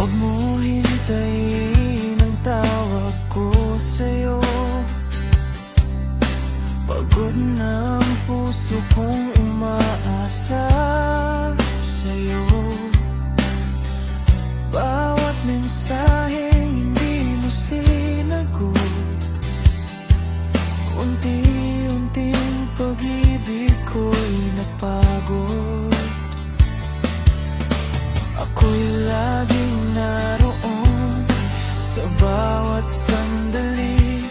Huwag mo hintayin ang tawag ko sa'yo. Pagod na ang puso kong umaasa sa'yo. Bawat mensaheng hindi mo sinagot, unti-unting pag-ibig ko'y napagod. Ako'y laging naroon sa bawat sandali,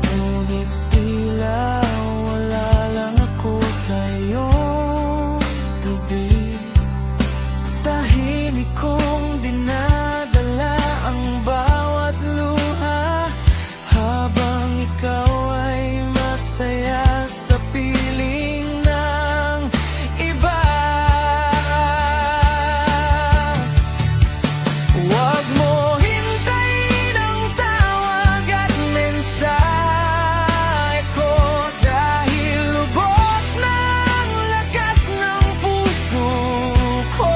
ngunit tila wala lang ako sa iyong tabi. Tahimik kong dinadala ang bawat luha, habang ikaw ay masaya sa piling ng iba. Huwag mo hintayin ang tawag at mensahe ko, dahil lubos na ang lakas ng puso ko.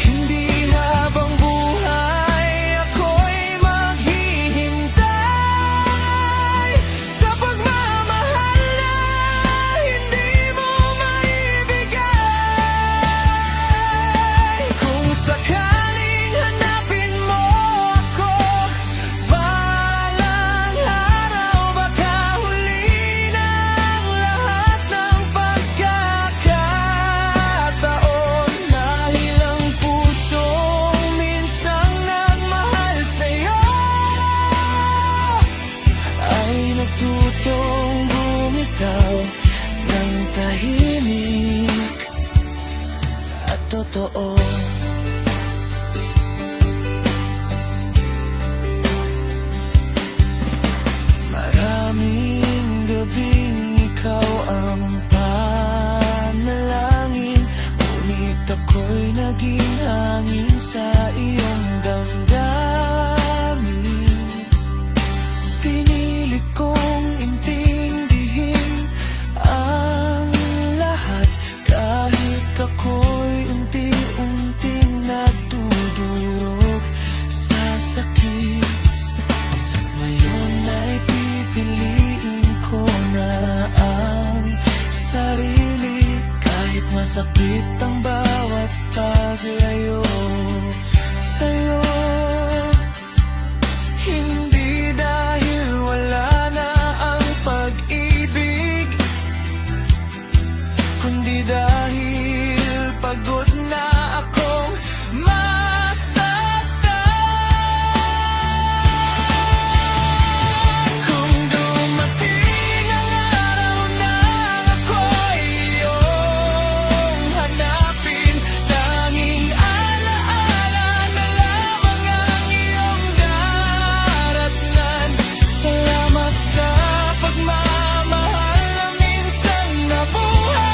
Hindi habang buhay ako'y maghihintay sa pagmamahal na hindi mo maibigay. Kung sakaling hanapin mo ako balang araw, baka huli ng lahat ng pagkakataon, dahil ang pusong minsang nagmahal sa'yo ay natutong bumitaw ng tahimik at totoo. Maraming gabing ikaw ang panalangin, ngunit ako'y naging hangin sa iyong damdamin. Pinilit kong intindihin ang lahat, kahit ako'y unti-unting natudurog sa sakit. Ngayon ay pipiliin ko na ang sarili, kahit masakit ang bawat paglayo sa'yo. Hindi dahil wala na ang pag-ibig, kundi dahil pagod na akong masaktan. Kung dumating ang araw na ako'y iyong hanapin, tanging alaala na lamang ang iyong daratnan. Salamat sa pagmamahal na minsan nabuhay,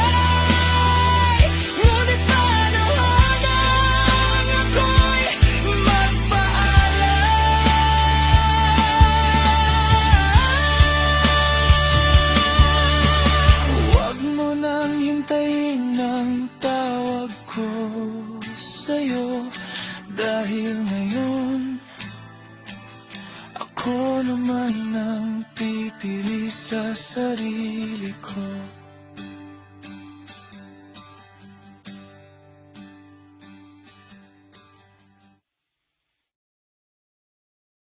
ngunit panahon ang ako'y magpaalam. Huwag mo nang hintayin ang tawag ko sa'yo, dahil ngayon ako naman ang pipili sa sarili ko.